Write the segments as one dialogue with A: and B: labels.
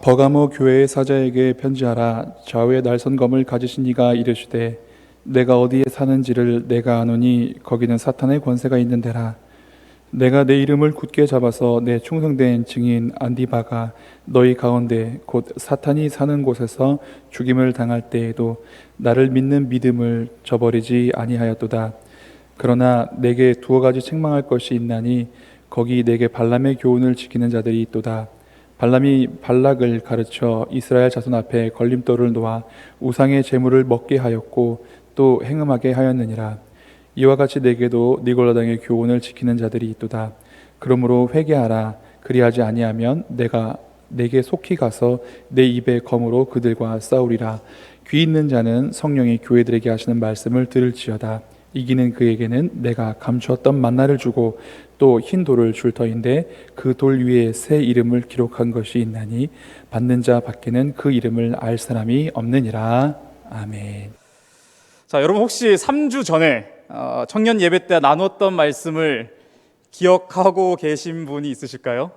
A: 버가모 교회의 사자에게 편지하라. 좌우에 날선 검을 가지신 이가 이르시되 내가 어디에 사는지를 내가 아노니 거기는 사탄의 권세가 있는 데라. 내가 내 이름을 굳게 잡아서 내 충성된 증인 안디바가 너희 가운데 곧 사탄이 사는 곳에서 죽임을 당할 때에도 나를 믿는 믿음을 저버리지 아니하였도다. 그러나 내게 두어 가지 책망할 것이 있나니 거기 내게 발람의 교훈을 지키는 자들이 있도다. 발람이 발락을 가르쳐 이스라엘 자손 앞에 걸림돌을 놓아 우상의 제물을 먹게 하였고 또 행음하게 하였느니라. 이와 같이 내게도 니골라당의 교훈을 지키는 자들이 있도다. 그러므로 회개하라. 그리하지 아니하면 내가 내게 속히 가서 내 입의 검으로 그들과 싸우리라. 귀 있는 자는 성령이 교회들에게 하시는 말씀을 들을지어다. 이기는 그에게는 내가 감추었던 만나를 주고 또 흰 돌을 줄 터인데 그 돌 위에 새 이름을 기록한 것이 있나니 받는 자 밖에는 그 이름을 알 사람이 없느니라. 아멘.
B: 자, 여러분 혹시 3주 전에 청년 예배 때 나눴던 말씀을 기억하고 계신 분이 있으실까요?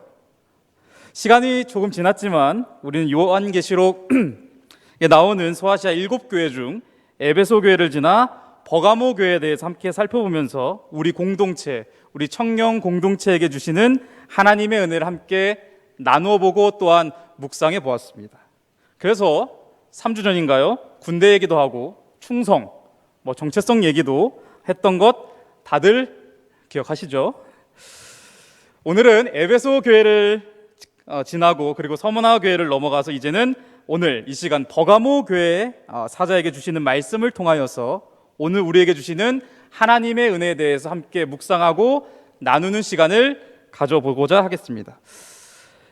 B: 시간이 조금 지났지만 우리는 요한계시록에 나오는 소아시아 7교회 중 에베소 교회를 지나 버가모 교회에 대해서 함께 살펴보면서 우리 공동체, 우리 청년 공동체에게 주시는 하나님의 은혜를 함께 나누어보고 또한 묵상해 보았습니다. 그래서 3주 전인가요? 군대 얘기도 하고 충성, 정체성 얘기도 했던 것 다들 기억하시죠? 오늘은 에베소 교회를 지나고 그리고 서머나 교회를 넘어가서 이제는 오늘 이 시간 버가모 교회의 사자에게 주시는 말씀을 통하여서 오늘 우리에게 주시는 하나님의 은혜에 대해서 함께 묵상하고 나누는 시간을 가져보고자 하겠습니다.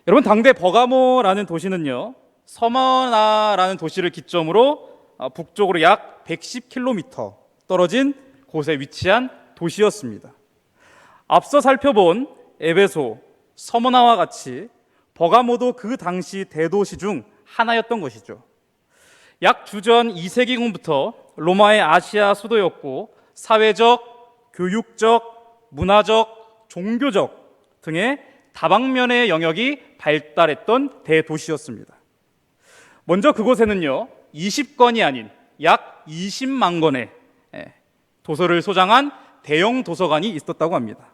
B: 여러분, 당대 버가모라는 도시는요, 서머나라는 도시를 기점으로 북쪽으로 약 110km 떨어진 곳에 위치한 도시였습니다. 앞서 살펴본 에베소, 서머나와 같이 버가모도 그 당시 대도시 중 하나였던 것이죠. 약 주전 2세기경부터 로마의 아시아 수도였고 사회적, 교육적, 문화적, 종교적 등의 다방면의 영역이 발달했던 대도시였습니다. 먼저 그곳에는요 20건이 아닌 약 20만 건의 도서를 소장한 대형 도서관이 있었다고 합니다.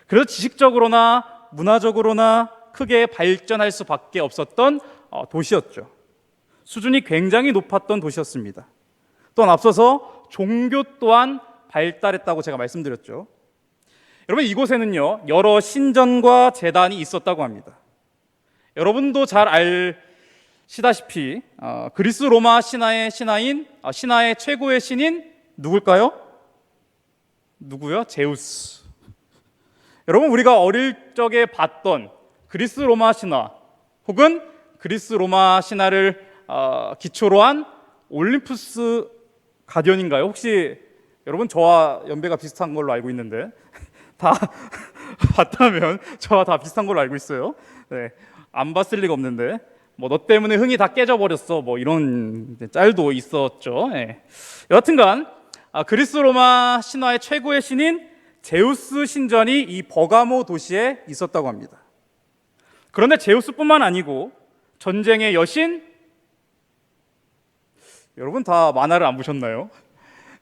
B: 그래서 지식적으로나 문화적으로나 크게 발전할 수밖에 없었던 도시였죠. 수준이 굉장히 높았던 도시였습니다. 또한 앞서서 종교 또한 발달했다고 제가 말씀드렸죠. 여러분, 이곳에는요 여러 신전과 제단이 있었다고 합니다. 여러분도 잘 아시다시피 그리스 로마 신화의 신화인 신화의 최고의 신인 누굴까요? 누구요? 제우스. 여러분, 우리가 어릴 적에 봤던 그리스 로마 신화 혹은 그리스 로마 신화를 기초로 한 올림푸스 가디언인가요? 혹시 여러분 저와 연배가 비슷한 걸로 알고 있는데 다 봤다면 저와 다 비슷한 걸로 알고 있어요. 네, 안 봤을 리가 없는데 너 때문에 흥이 다 깨져버렸어 이런 짤도 있었죠. 네. 여하튼간 그리스 로마 신화의 최고의 신인 제우스 신전이 이 버가모 도시에 있었다고 합니다. 그런데 제우스뿐만 아니고 전쟁의 여신, 여러분 다 만화를 안 보셨나요?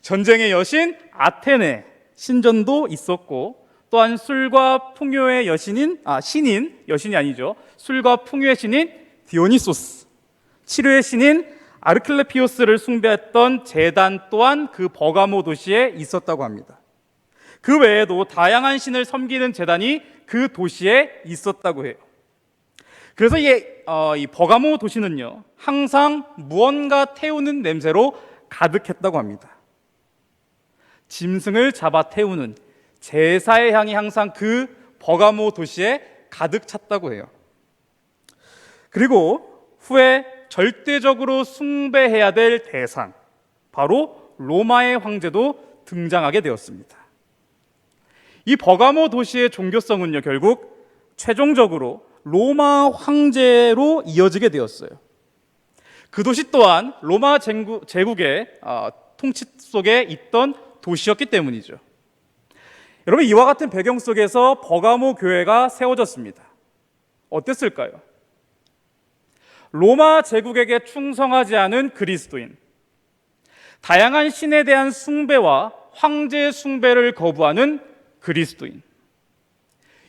B: 전쟁의 여신 아테네 신전도 있었고 또한 술과 풍요의 여신이 아니죠. 술과 풍요의 신인 디오니소스, 치료의 신인 아르클레피오스를 숭배했던 제단 또한 그 버가모 도시에 있었다고 합니다. 그 외에도 다양한 신을 섬기는 제단이 그 도시에 있었다고 해요. 그래서 이 버가모 도시는요 항상 무언가 태우는 냄새로 가득했다고 합니다. 짐승을 잡아 태우는 제사의 향이 항상 그 버가모 도시에 가득 찼다고 해요. 그리고 후에 절대적으로 숭배해야 될 대상, 바로 로마의 황제도 등장하게 되었습니다. 이 버가모 도시의 종교성은요 결국 최종적으로 로마 황제로 이어지게 되었어요. 그 도시 또한 로마 제국의 통치 속에 있던 도시였기 때문이죠. 여러분, 이와 같은 배경 속에서 버가모 교회가 세워졌습니다. 어땠을까요? 로마 제국에게 충성하지 않은 그리스도인, 다양한 신에 대한 숭배와 황제 숭배를 거부하는 그리스도인,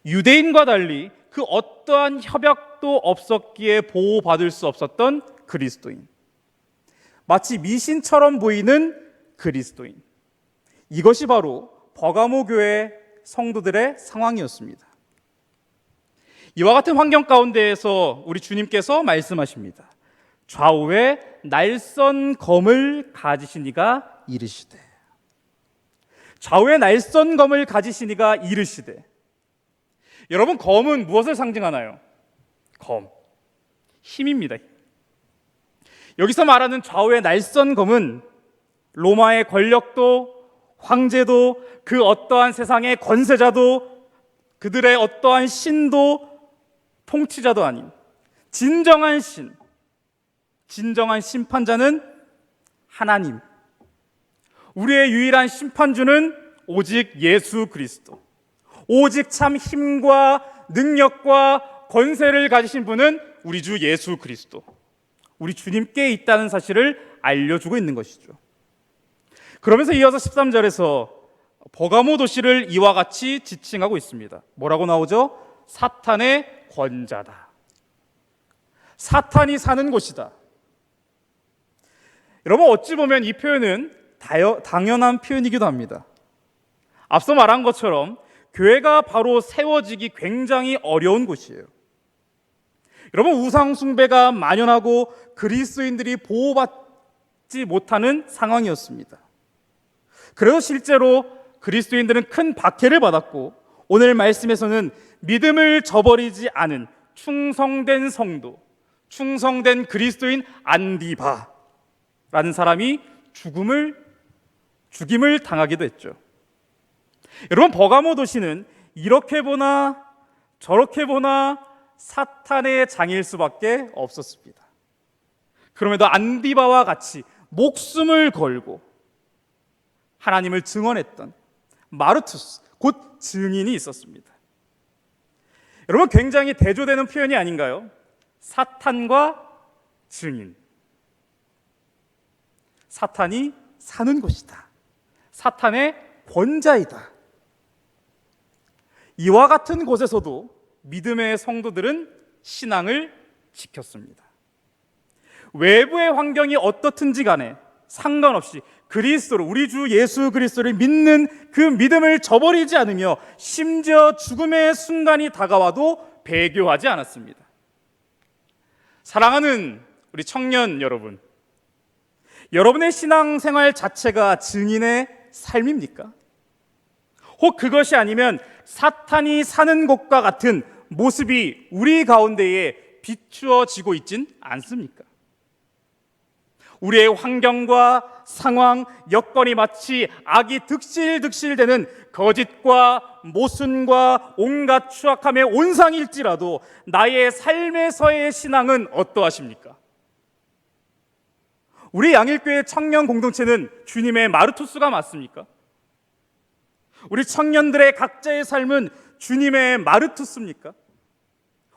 B: 유대인과 달리 그 어떠한 협약도 없었기에 보호받을 수 없었던 그리스도인, 마치 미신처럼 보이는 그리스도인, 이것이 바로 버가모 교회 성도들의 상황이었습니다. 이와 같은 환경 가운데에서 우리 주님께서 말씀하십니다. 좌우에 날선 검을 가지신 이가 이르시되, 좌우에 날선 검을 가지신 이가 이르시되. 여러분, 검은 무엇을 상징하나요? 검, 힘입니다. 여기서 말하는 좌우의 날선 검은 로마의 권력도, 황제도, 그 어떠한 세상의 권세자도, 그들의 어떠한 신도, 통치자도 아닌 진정한 신, 진정한 심판자는 하나님, 우리의 유일한 심판주는 오직 예수 그리스도, 오직 참 힘과 능력과 권세를 가지신 분은 우리 주 예수 그리스도, 우리 주님께 있다는 사실을 알려주고 있는 것이죠. 그러면서 이어서 13절에서 버가모 도시를 이와 같이 지칭하고 있습니다. 뭐라고 나오죠? 사탄의 권자다. 사탄이 사는 곳이다. 여러분, 어찌 보면 이 표현은 당연한 표현이기도 합니다. 앞서 말한 것처럼 교회가 바로 세워지기 굉장히 어려운 곳이에요. 여러분, 우상 숭배가 만연하고 그리스도인들이 보호받지 못하는 상황이었습니다. 그래서 실제로 그리스도인들은 큰 박해를 받았고, 오늘 말씀에서는 믿음을 저버리지 않은 충성된 성도, 충성된 그리스도인 안디바라는 사람이 죽임을 당하기도 했죠. 여러분, 버가모 도시는 이렇게 보나 저렇게 보나 사탄의 장일 수밖에 없었습니다. 그럼에도 안디바와 같이 목숨을 걸고 하나님을 증언했던 마르투스, 곧 증인이 있었습니다. 여러분, 굉장히 대조되는 표현이 아닌가요? 사탄과 증인. 사탄이 사는 곳이다. 사탄의 권자이다. 이와 같은 곳에서도 믿음의 성도들은 신앙을 지켰습니다. 외부의 환경이 어떻든지 간에 상관없이 그리스도를, 우리 주 예수 그리스도를 믿는 그 믿음을 저버리지 않으며 심지어 죽음의 순간이 다가와도 배교하지 않았습니다. 사랑하는 우리 청년 여러분, 여러분의 신앙생활 자체가 증인의 삶입니까? 혹 그것이 아니면 사탄이 사는 곳과 같은 모습이 우리 가운데에 비추어지고 있진 않습니까? 우리의 환경과 상황, 여건이 마치 악이 득실득실되는 거짓과 모순과 온갖 추악함의 온상일지라도 나의 삶에서의 신앙은 어떠하십니까? 우리 양일교회 청년 공동체는 주님의 마르투스가 맞습니까? 우리 청년들의 각자의 삶은 주님의 마르투스입니까?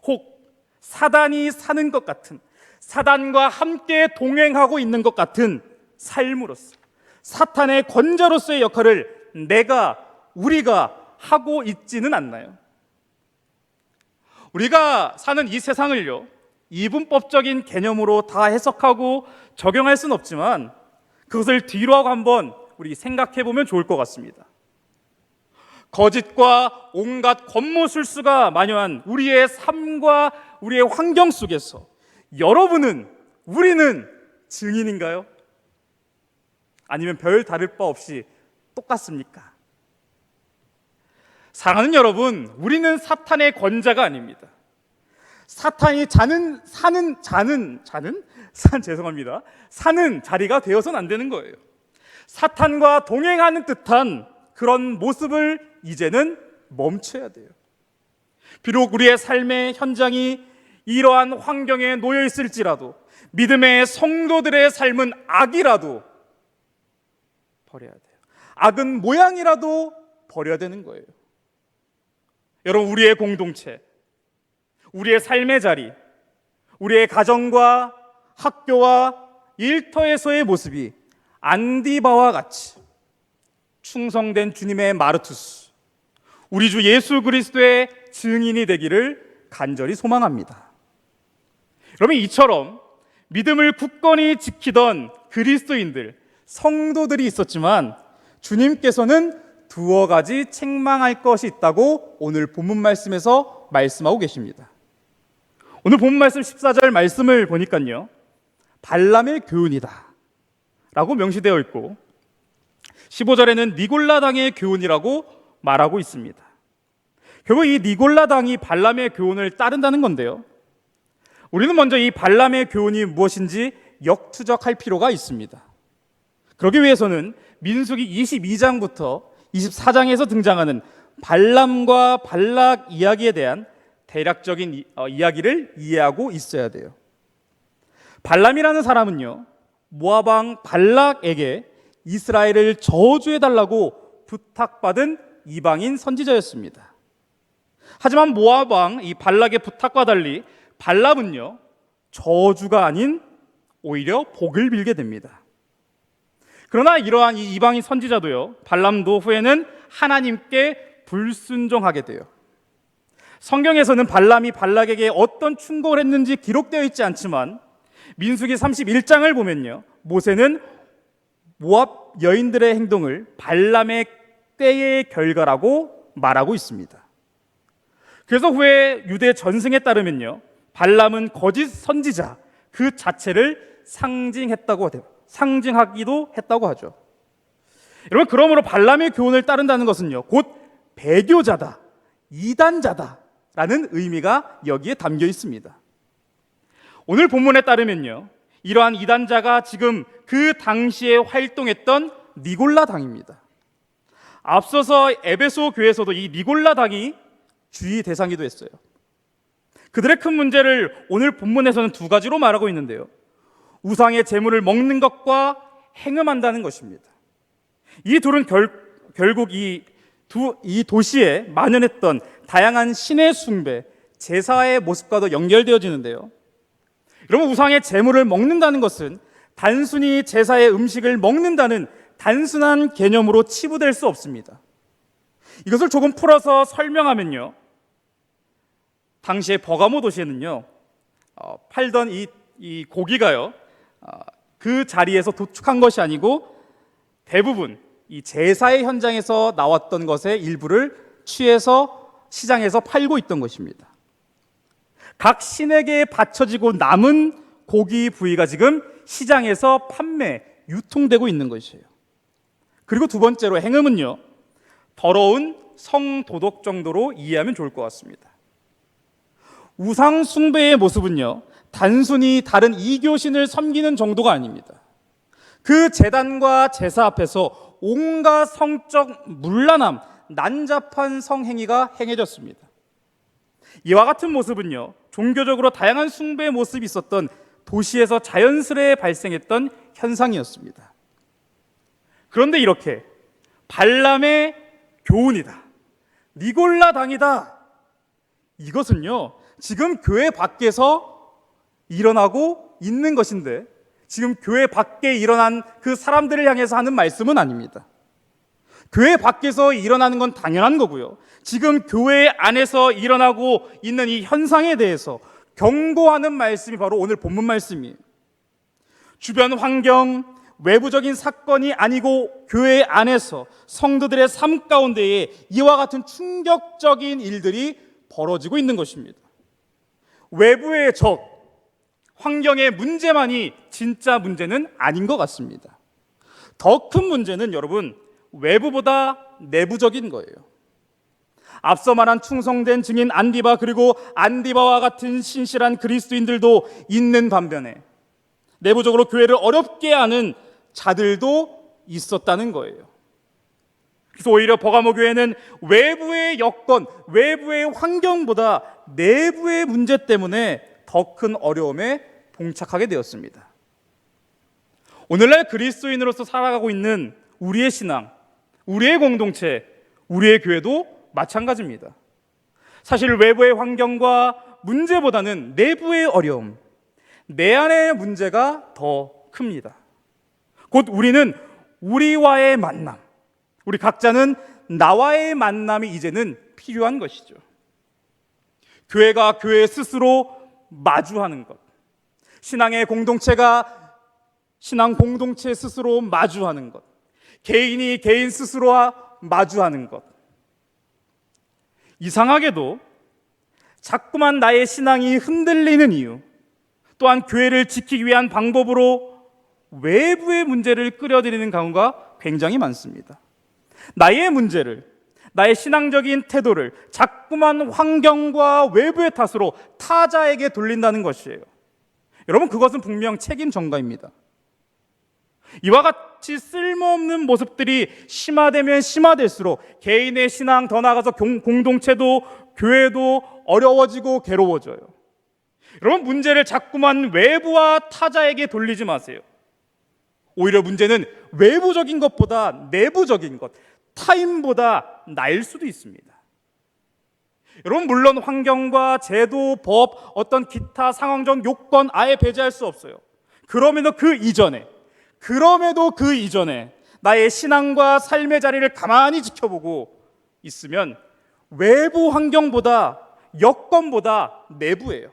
B: 혹 사단이 사는 것 같은, 사단과 함께 동행하고 있는 것 같은 삶으로서 사탄의 권자로서의 역할을 우리가 하고 있지는 않나요? 우리가 사는 이 세상을요, 이분법적인 개념으로 다 해석하고 적용할 수는 없지만 그것을 뒤로 하고 한번 우리 생각해 보면 좋을 것 같습니다. 거짓과 온갖 권모술수가 만연한 우리의 삶과 우리의 환경 속에서 우리는 증인인가요? 아니면 별 다를 바 없이 똑같습니까? 사랑하는 여러분, 우리는 사탄의 권자가 아닙니다. 사탄이 사는 자리가 되어서는 안 되는 거예요. 사탄과 동행하는 듯한 그런 모습을 이제는 멈춰야 돼요. 비록 우리의 삶의 현장이 이러한 환경에 놓여 있을지라도 믿음의 성도들의 삶은 악이라도 버려야 돼요. 악은 모양이라도 버려야 되는 거예요. 여러분, 우리의 공동체, 우리의 삶의 자리, 우리의 가정과 학교와 일터에서의 모습이 안디바와 같이 충성된 주님의 마르투스, 우리 주 예수 그리스도의 증인이 되기를 간절히 소망합니다. 여러분, 이처럼 믿음을 굳건히 지키던 그리스도인들, 성도들이 있었지만 주님께서는 두어 가지 책망할 것이 있다고 오늘 본문 말씀에서 말씀하고 계십니다. 오늘 본문 말씀 14절 말씀을 보니까요, 발람의 교훈이다 라고 명시되어 있고 15절에는 니골라당의 교훈이라고 말하고 있습니다. 결국 이 니골라당이 발람의 교훈을 따른다는 건데요, 우리는 먼저 이 발람의 교훈이 무엇인지 역추적할 필요가 있습니다. 그러기 위해서는 민수기 22장부터 24장에서 등장하는 발람과 발락 이야기에 대한 대략적인 이야기를 이해하고 있어야 돼요. 발람이라는 사람은요, 모압 왕 발락에게 이스라엘을 저주해달라고 부탁받은 이방인 선지자였습니다. 하지만 모압 왕 이 발락의 부탁과 달리 발람은요, 저주가 아닌 오히려 복을 빌게 됩니다. 그러나 이러한 이 이방인 선지자도요, 발람도 후에는 하나님께 불순종하게 돼요. 성경에서는 발람이 발락에게 어떤 충고를 했는지 기록되어 있지 않지만 민수기 31장을 보면요, 모세는 모압 여인들의 행동을 발람의 때의 결과라고 말하고 있습니다. 그래서 후에 유대 전승에 따르면요, 발람은 거짓 선지자 그 자체를 상징하기도 했다고 하죠. 여러분, 그러므로 발람의 교훈을 따른다는 것은요, 곧 배교자다, 이단자다라는 의미가 여기에 담겨 있습니다. 오늘 본문에 따르면요, 이러한 이단자가 지금 그 당시에 활동했던 니골라 당입니다. 앞서서 에베소 교회에서도 이 니골라 당이 주의 대상이기도 했어요. 그들의 큰 문제를 오늘 본문에서는 두 가지로 말하고 있는데요, 우상의 제물을 먹는 것과 행음한다는 것입니다. 이 둘은 결국 이 도시에 만연했던 다양한 신의 숭배, 제사의 모습과도 연결되어지는데요, 여러분, 우상의 제물을 먹는다는 것은 단순히 제사의 음식을 먹는다는 단순한 개념으로 치부될 수 없습니다. 이것을 조금 풀어서 설명하면요, 당시에 버가모 도시에는요, 팔던 이 고기가요, 그 자리에서 도축한 것이 아니고 대부분 이 제사의 현장에서 나왔던 것의 일부를 취해서 시장에서 팔고 있던 것입니다. 각 신에게 바쳐지고 남은 고기 부위가 지금 시장에서 판매, 유통되고 있는 것이에요. 그리고 두 번째로 행음은요, 더러운 성도덕 정도로 이해하면 좋을 것 같습니다. 우상 숭배의 모습은요, 단순히 다른 이교신을 섬기는 정도가 아닙니다. 그 제단과 제사 앞에서 온갖 성적 문란함, 난잡한 성행위가 행해졌습니다. 이와 같은 모습은요, 종교적으로 다양한 숭배의 모습이 있었던 도시에서 자연스레 발생했던 현상이었습니다. 그런데 이렇게 발람의 교훈이다, 니골라 당이다, 이것은요, 지금 교회 밖에서 일어나고 있는 것인데 지금 교회 밖에 일어난 그 사람들을 향해서 하는 말씀은 아닙니다. 교회 밖에서 일어나는 건 당연한 거고요, 지금 교회 안에서 일어나고 있는 이 현상에 대해서 경고하는 말씀이 바로 오늘 본문 말씀이에요. 주변 환경, 외부적인 사건이 아니고 교회 안에서 성도들의 삶 가운데에 이와 같은 충격적인 일들이 벌어지고 있는 것입니다. 외부의 적, 환경의 문제만이 진짜 문제는 아닌 것 같습니다. 더 큰 문제는 여러분, 외부보다 내부적인 거예요. 앞서 말한 충성된 증인 안디바, 그리고 안디바와 같은 신실한 그리스도인들도 있는 반면에 내부적으로 교회를 어렵게 하는 자들도 있었다는 거예요. 그래서 오히려 버가모 교회는 외부의 여건, 외부의 환경보다 내부의 문제 때문에 더 큰 어려움에 봉착하게 되었습니다. 오늘날 그리스도인으로서 살아가고 있는 우리의 신앙, 우리의 공동체, 우리의 교회도 마찬가지입니다. 사실 외부의 환경과 문제보다는 내부의 어려움, 내 안의 문제가 더 큽니다. 곧 우리는 우리와의 만남, 우리 각자는 나와의 만남이 이제는 필요한 것이죠. 교회가 교회 스스로 마주하는 것, 신앙의 공동체가 신앙 공동체 스스로 마주하는 것, 개인이 개인 스스로와 마주하는 것. 이상하게도 자꾸만 나의 신앙이 흔들리는 이유, 또한 교회를 지키기 위한 방법으로 외부의 문제를 끌어들이는 경우가 굉장히 많습니다. 나의 문제를, 나의 신앙적인 태도를 자꾸만 환경과 외부의 탓으로 타자에게 돌린다는 것이에요. 여러분, 그것은 분명 책임 전가입니다. 이와 같이 쓸모없는 모습들이 심화되면 심화될수록 개인의 신앙, 더 나아가서 공동체도 교회도 어려워지고 괴로워져요. 여러분, 문제를 자꾸만 외부와 타자에게 돌리지 마세요. 오히려 문제는 외부적인 것보다 내부적인 것, 타인보다 나을 수도 있습니다. 여러분, 물론 환경과 제도, 법, 어떤 기타 상황적 요건 아예 배제할 수 없어요. 그럼에도 그 이전에 나의 신앙과 삶의 자리를 가만히 지켜보고 있으면 외부 환경보다, 여건보다 내부예요.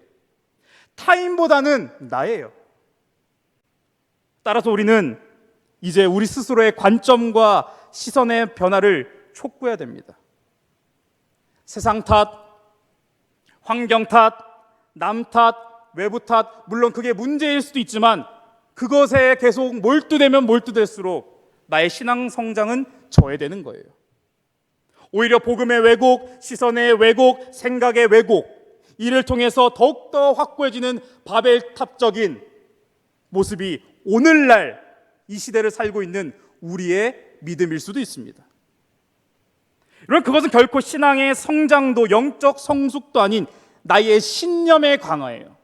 B: 타인보다는 나예요. 따라서 우리는 이제 우리 스스로의 관점과 시선의 변화를 촉구해야 됩니다. 세상 탓, 환경 탓, 남 탓, 외부 탓, 물론 그게 문제일 수도 있지만 그것에 계속 몰두되면 몰두될수록 나의 신앙 성장은 저해되는 거예요. 오히려 복음의 왜곡, 시선의 왜곡, 생각의 왜곡, 이를 통해서 더욱더 확고해지는 바벨탑적인 모습이 오늘날 이 시대를 살고 있는 우리의 믿음일 수도 있습니다. 여러분, 그것은 결코 신앙의 성장도 영적 성숙도 아닌 나의 신념의 강화예요.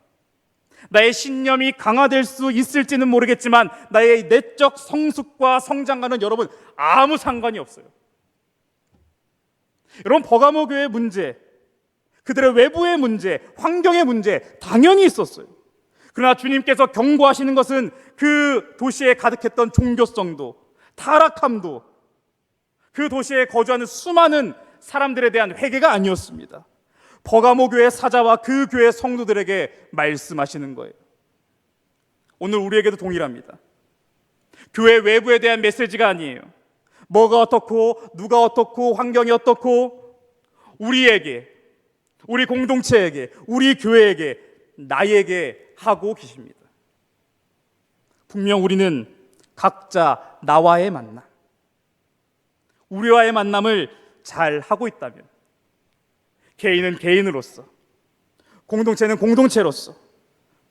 B: 나의 신념이 강화될 수 있을지는 모르겠지만 나의 내적 성숙과 성장과는 여러분 아무 상관이 없어요. 여러분, 버가모 교회의 문제, 그들의 외부의 문제, 환경의 문제 당연히 있었어요. 그러나 주님께서 경고하시는 것은 그 도시에 가득했던 종교성도, 타락함도, 그 도시에 거주하는 수많은 사람들에 대한 회개가 아니었습니다. 버가모 교회 사자와 그 교회 성도들에게 말씀하시는 거예요. 오늘 우리에게도 동일합니다. 교회 외부에 대한 메시지가 아니에요. 뭐가 어떻고 누가 어떻고 환경이 어떻고, 우리에게, 우리 공동체에게, 우리 교회에게, 나에게 하고 계십니다. 분명 우리는 각자 나와의 만남, 우리와의 만남을 잘 하고 있다면, 개인은 개인으로서, 공동체는 공동체로서,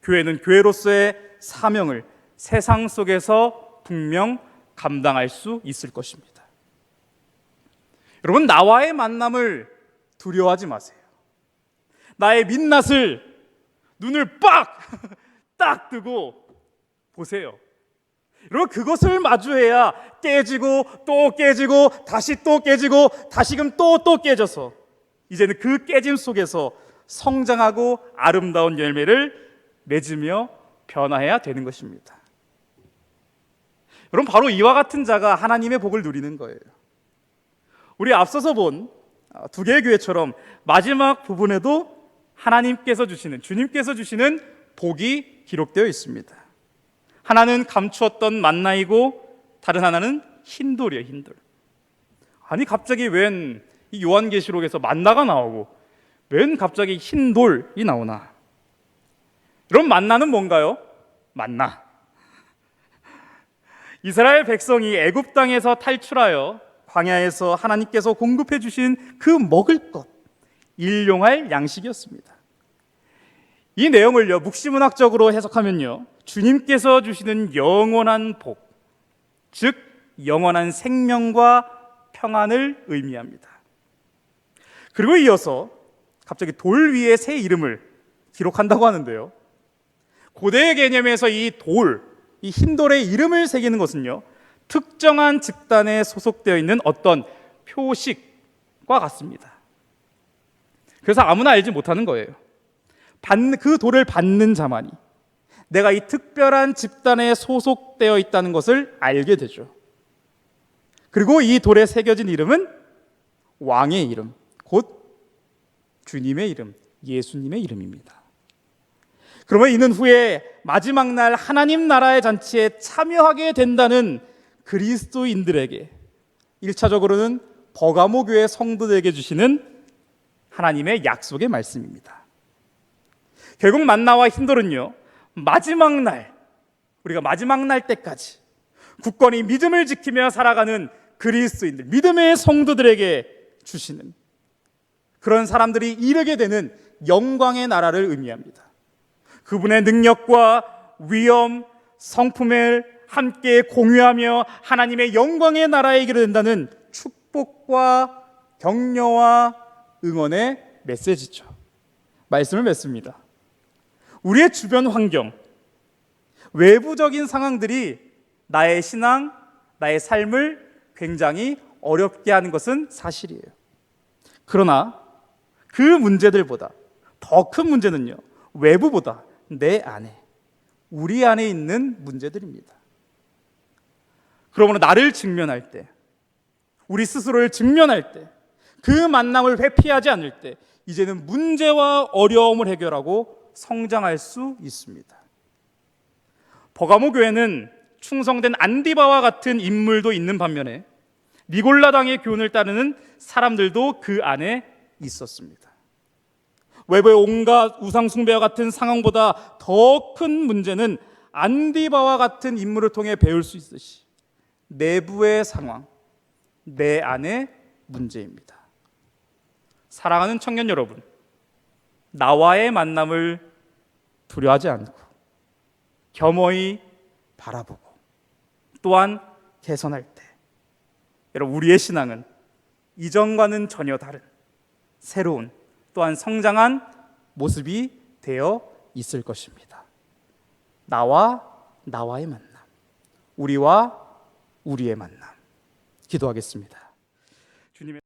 B: 교회는 교회로서의 사명을 세상 속에서 분명 감당할 수 있을 것입니다. 여러분, 나와의 만남을 두려워하지 마세요. 나의 민낯을 눈을 딱 뜨고 보세요. 여러분, 그것을 마주해야 깨지고 또 깨지고 다시 또 깨지고 다시금 또 깨져서 이제는 그 깨짐 속에서 성장하고 아름다운 열매를 맺으며 변화해야 되는 것입니다. 여러분, 바로 이와 같은 자가 하나님의 복을 누리는 거예요. 우리 앞서서 본 두 개의 교회처럼 마지막 부분에도 하나님께서 주시는, 주님께서 주시는 복이 기록되어 있습니다. 하나는 감추었던 만나이고 다른 하나는 흰돌이에요. 흰돌. 아니, 갑자기 웬 이 요한계시록에서 만나가 나오고 웬 갑자기 흰돌이 나오나? 그럼 만나는 뭔가요? 만나. 이스라엘 백성이 애굽 땅에서 탈출하여 광야에서 하나님께서 공급해 주신 그 먹을 것, 일용할 양식이었습니다. 이 내용을요, 묵시문학적으로 해석하면요, 주님께서 주시는 영원한 복, 즉 영원한 생명과 평안을 의미합니다. 그리고 이어서 갑자기 돌 위에 새 이름을 기록한다고 하는데요, 고대의 개념에서 이 돌, 이 흰돌의 이름을 새기는 것은요, 특정한 집단에 소속되어 있는 어떤 표식과 같습니다. 그래서 아무나 알지 못하는 거예요. 그 돌을 받는 자만이, 내가 이 특별한 집단에 소속되어 있다는 것을 알게 되죠. 그리고 이 돌에 새겨진 이름은 왕의 이름, 곧 주님의 이름, 예수님의 이름입니다. 그러면 이는 후에 마지막 날 하나님 나라의 잔치에 참여하게 된다는 그리스도인들에게 1차적으로는 버가모 교회 성도들에게 주시는 하나님의 약속의 말씀입니다. 결국 만나와 힌돌은요, 마지막 날, 우리가 마지막 날 때까지 굳건히 믿음을 지키며 살아가는 그리스도인들, 믿음의 성도들에게 주시는 그런 사람들이 이르게 되는 영광의 나라를 의미합니다. 그분의 능력과 위엄, 성품을 함께 공유하며 하나님의 영광의 나라에 이르게 된다는 축복과 격려와 응원의 메시지죠. 말씀을 맺습니다. 우리의 주변 환경, 외부적인 상황들이 나의 신앙, 나의 삶을 굉장히 어렵게 하는 것은 사실이에요. 그러나 그 문제들보다 더 큰 문제는요, 외부보다 내 안에, 우리 안에 있는 문제들입니다. 그러므로 나를 직면할 때, 우리 스스로를 직면할 때, 그 만남을 회피하지 않을 때 이제는 문제와 어려움을 해결하고 성장할 수 있습니다. 버가모 교회는 충성된 안디바와 같은 인물도 있는 반면에 니골라당의 교훈을 따르는 사람들도 그 안에 있었습니다. 외부의 온갖 우상 숭배와 같은 상황보다 더 큰 문제는 안디바와 같은 인물을 통해 배울 수 있듯이 내부의 상황, 내 안의 문제입니다. 사랑하는 청년 여러분, 나와의 만남을 두려워하지 않고 겸허히 바라보고 또한 개선할 때, 여러분, 우리의 신앙은 이전과는 전혀 다른 새로운 또한 성장한 모습이 되어 있을 것입니다. 나와의 만남, 우리와 우리의 만남. 기도하겠습니다. 주님의